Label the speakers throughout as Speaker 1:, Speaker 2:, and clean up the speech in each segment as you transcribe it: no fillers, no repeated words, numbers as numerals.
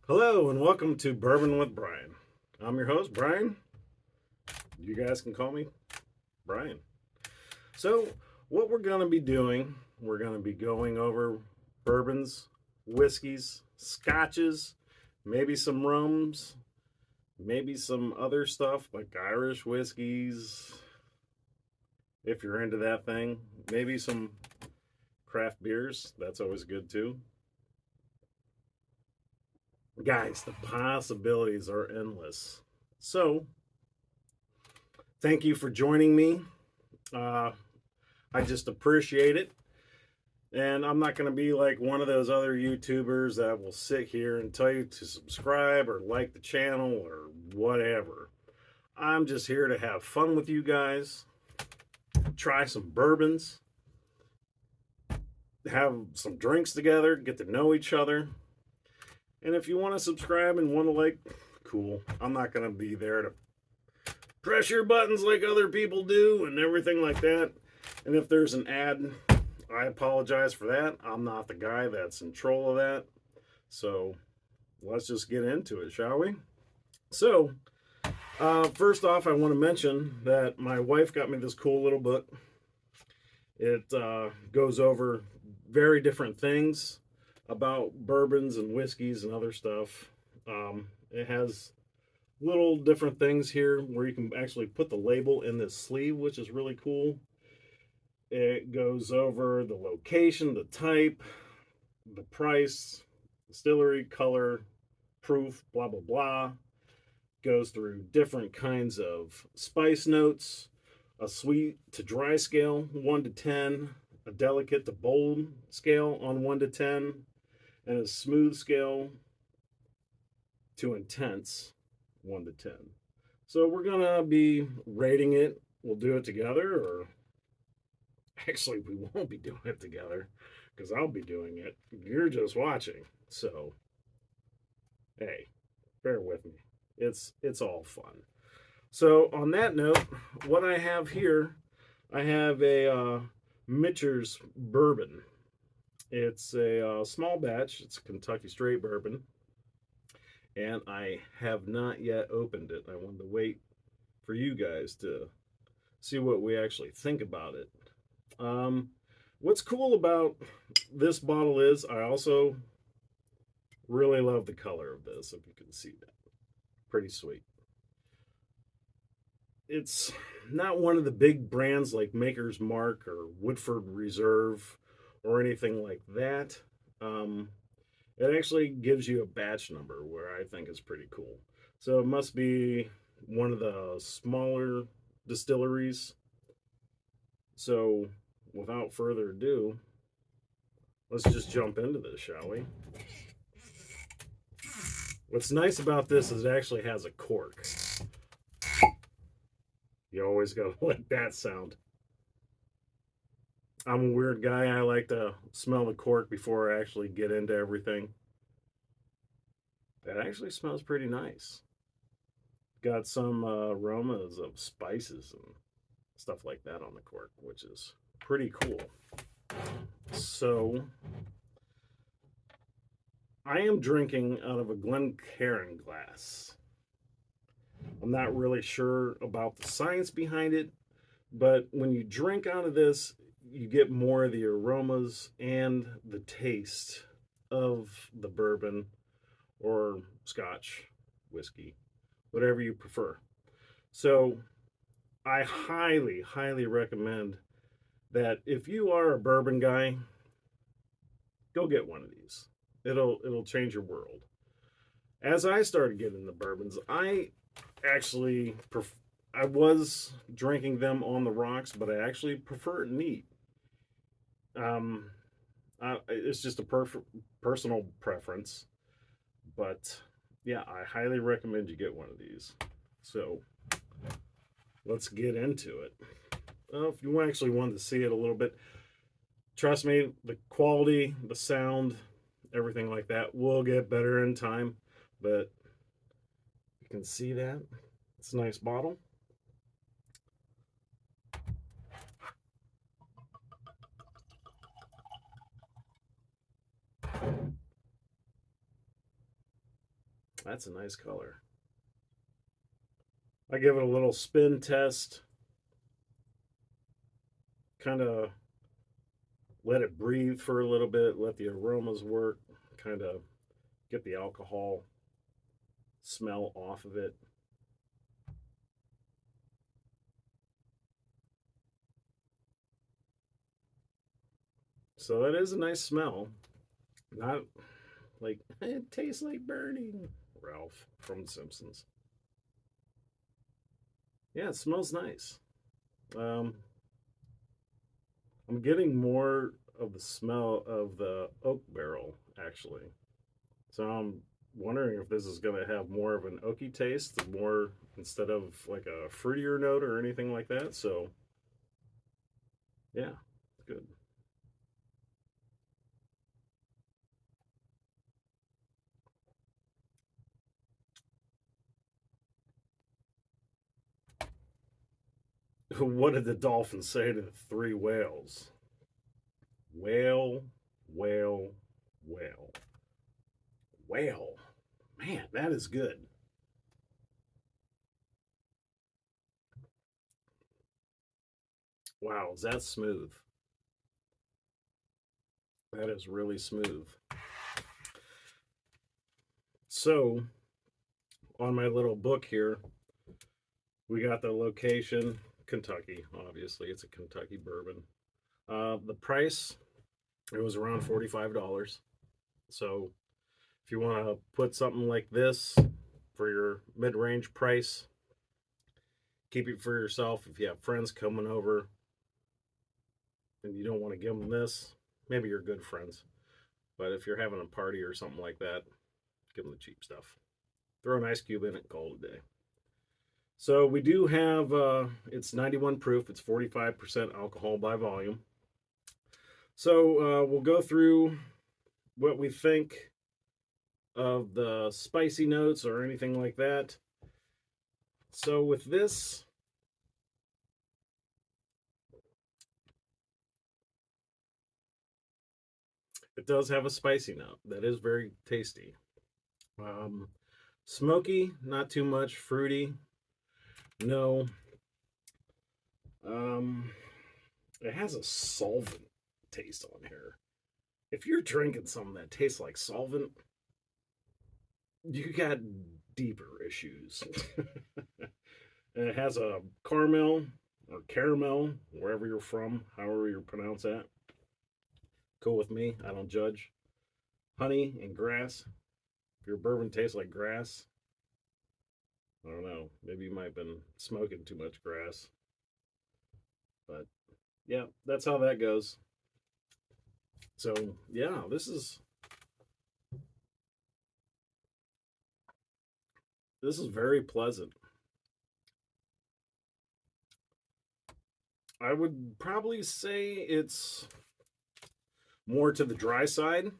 Speaker 1: Hello and welcome to Bourbon with Brian. I'm your host, Brian. You guys can call me Brian. So, what we're going to be doing, we're going to be going over bourbons, whiskeys, scotches, maybe some rums, maybe some other stuff like Irish whiskeys, if you're into that thing, maybe some craft beers. That's always good too. Guys, the possibilities are endless. So, thank you for joining me. Uh, I just appreciate it. And I'm not going to be like one of those other YouTubers that will sit here and tell you to subscribe or like the channel or whatever. I'm just here to have fun with you guys, try some bourbons, have some drinks together, get to know each other. And if you want to subscribe and want to like, cool. I'm not going to be there to press your buttons like other people do and everything like that. And if there's an ad, I apologize for that. I'm not the guy that's in control of that. So let's just get into it, shall we? So, first off, I want to mention that my wife got me this cool little book. It goes over very different things about bourbons and whiskeys and other stuff. It has little different things here where you can actually put the label in this sleeve, which is really cool. It goes over the location, the type, the price, distillery, color, proof, blah, blah, blah. Goes through different kinds of spice notes, a sweet to dry scale, 1 to 10, a delicate to bold scale on 1 to 10, and a smooth scale to intense, 1 to 10. So we're going to be rating it. We'll do it together, or actually, we won't be doing it together because I'll be doing it. You're just watching. So, hey, bear with me. It's all fun. So, on that note, what I have here, I have a Michter's bourbon. It's a small batch. It's a Kentucky straight bourbon, and I have not yet opened it. I wanted to wait for you guys to see what we actually think about it. What's cool about this bottle is I also really love the color of this, if you can see that. Pretty sweet. It's not one of the big brands like Maker's Mark or Woodford Reserve or anything like that. Um, it actually gives you a batch number, where I think is pretty cool. So it must be one of the smaller distilleries. So without further ado, let's just jump into this, shall we? What's nice about this is it actually has a cork. You always gotta like that sound. I'm a weird guy. I like to smell the cork before I actually get into everything. That actually smells pretty nice. Got some aromas of spices and stuff like that on the cork, which is pretty cool. So, I am drinking out of a Glencairn glass. I'm not really sure about the science behind it, but when you drink out of this, you get more of the aromas and the taste of the bourbon or scotch, whiskey, whatever you prefer. So, I highly, highly recommend that if you are a bourbon guy, go get one of these. It'll change your world. As I started getting the bourbons, actually I was drinking them on the rocks, but I actually prefer it neat. Um, it's just a personal preference, but yeah, I highly recommend you get one of these. So let's get into it. If you actually wanted to see it a little bit, trust me, the quality, the sound, everything like that will get better in time. But you can see that it's a nice bottle. That's a nice color. I give it a little spin test, kind of let it breathe for a little bit, let the aromas work, kind of get the alcohol smell off of it. So that is a nice smell. Not like it tastes like burning. Ralph from The Simpsons. Yeah, it smells nice. Um, I'm getting more of the smell of the oak barrel actually. So I'm wondering if this is going to have more of an oaky taste, more instead of like a fruitier note or anything like that. So yeah, good. What did the dolphin say to the three whales? Whale, whale, whale, whale. Man, that is good. Wow, is that smooth? That is really smooth. So, on my little book here, we got the location Kentucky. Obviously, it's a Kentucky bourbon. The price, it was around $45. So, if you want to put something like this for your mid range price, keep it for yourself. If you have friends coming over and you don't want to give them this, maybe you're good friends. But if you're having a party or something like that, give them the cheap stuff. Throw an ice cube in it, call it a day. So we do have it's 91 proof. It's 45% alcohol by volume. So we'll go through what we think of the spicy notes or anything like that. So with this, it does have a spicy note that is very tasty. Um, Smoky, not too much. Fruity, no. Um, it has a solvent taste on here. If you're drinking something that tastes like solvent, you got deeper issues. And it has a caramel or caramel, wherever you're from, however you pronounce that. Cool with me. I don't judge. Honey and grass. If your bourbon tastes like grass, I don't know. Maybe you might have been smoking too much grass. But yeah, that's how that goes. So yeah, this is very pleasant. I would probably say it's more to the dry side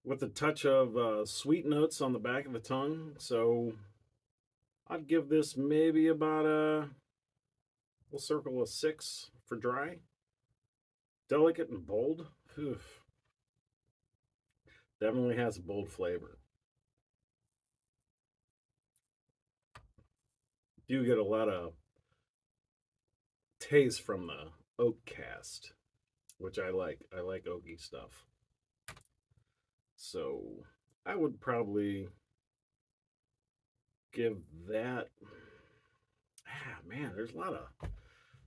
Speaker 1: with a touch of sweet notes on the back of the tongue. So I'd give this maybe about we'll circle a 6 for dry. Delicate and bold. Oof. Definitely has a bold flavor. Do get a lot of taste from the oak cast, which I like. I like oaky stuff. So I would probably give that. Ah, man, there's a lot of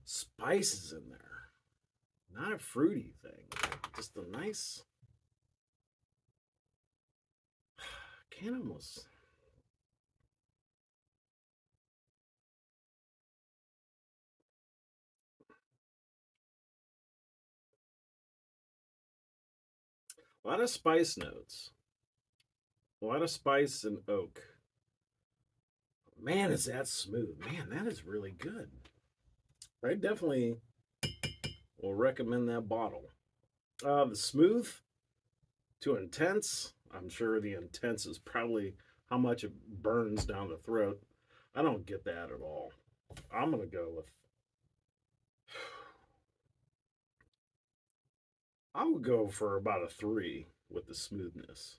Speaker 1: spices in there. Not a fruity thing. Just a nice. Can't almost. A lot of spice notes. A lot of spice and oak. Man, is that smooth. Man, that is really good. I definitely will recommend that bottle. The smooth to intense. I'm sure the intense is probably how much it burns down the throat. I don't get that at all. I'm gonna go with. I would go for about a 3 with the smoothness.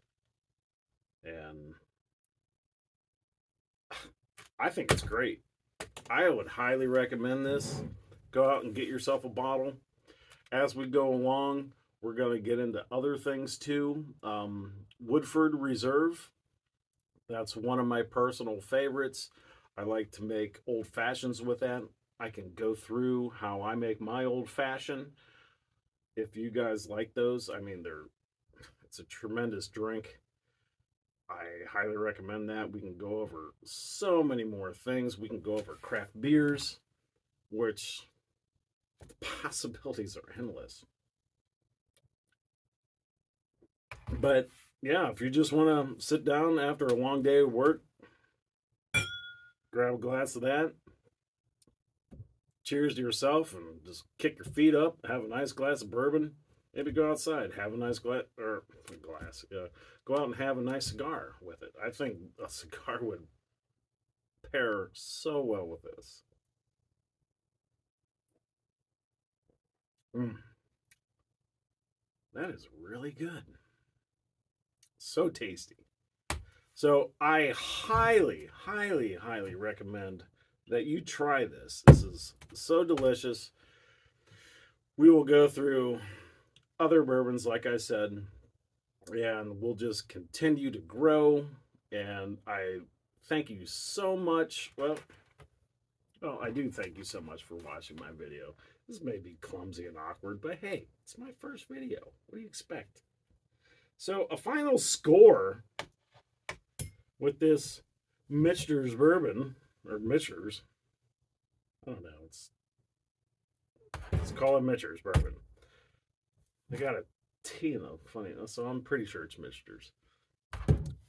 Speaker 1: And I think it's great. I would highly recommend this. Go out and get yourself a bottle. As we go along, we're going to get into other things too. Woodford Reserve, that's one of my personal favorites. I like to make old fashions with that. I can go through how I make my old fashioned. If you guys like those, I mean, it's a tremendous drink. I highly recommend that. We can go over so many more things. We can go over craft beers, which the possibilities are endless. But yeah, if you just want to sit down after a long day of work, grab a glass of that. Cheers to yourself and just kick your feet up, have a nice glass of bourbon. Maybe go outside, have a nice glass, go out and have a nice cigar with it. I think a cigar would pair so well with this. Mm, that is really good. So tasty. So I highly, highly, highly recommend that you try this. This is so delicious. We will go through other bourbons, like I said, and we'll just continue to grow. And I thank you so much. Well, I do thank you so much for watching my video. This may be clumsy and awkward, but hey, it's my first video. What do you expect? So a final score with this Michter's bourbon, or Michter's. I don't know. Let's call it Michter's bourbon. They got a T in the funny, so I'm pretty sure it's Michter's.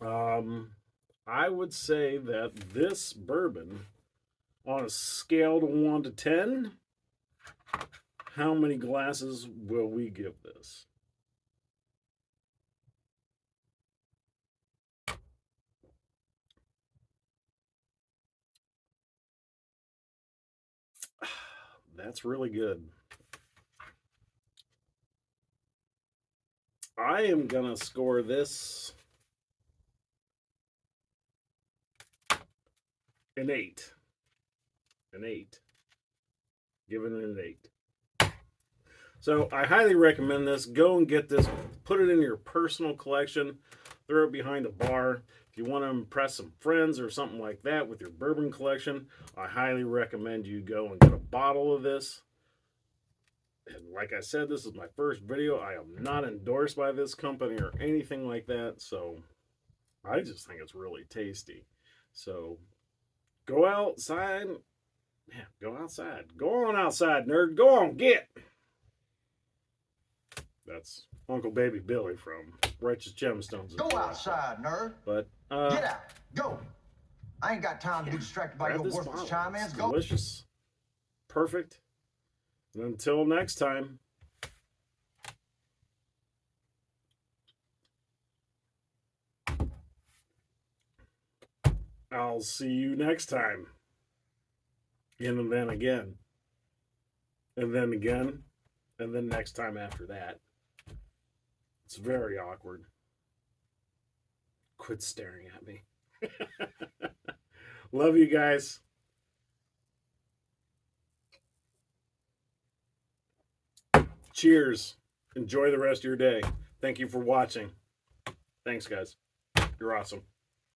Speaker 1: I would say that this bourbon, on a scale to 1 to 10, how many glasses will we give this? That's really good. I am going to score this an 8. An 8. Giving it an 8. So I highly recommend this. Go and get this. Put it in your personal collection. Throw it behind a bar. If you want to impress some friends or something like that with your bourbon collection, I highly recommend you go and get a bottle of this. And like I said, this is my first video. I am not endorsed by this company or anything like that. So I just think it's really tasty. So go outside. Yeah, go outside. Go on outside, nerd. Go on, get. That's Uncle Baby Billy from Righteous Gemstones.
Speaker 2: Go outside, nerd.
Speaker 1: But
Speaker 2: get out. Go. I ain't got time to be distracted by your worthless chime-ins. Go.
Speaker 1: Delicious. Perfect. And until next time. I'll see you next time. And then again. And then again. And then next time after that. It's very awkward. Quit staring at me. Love you guys. Cheers. Enjoy the rest of your day. Thank you for watching. Thanks, guys. You're awesome.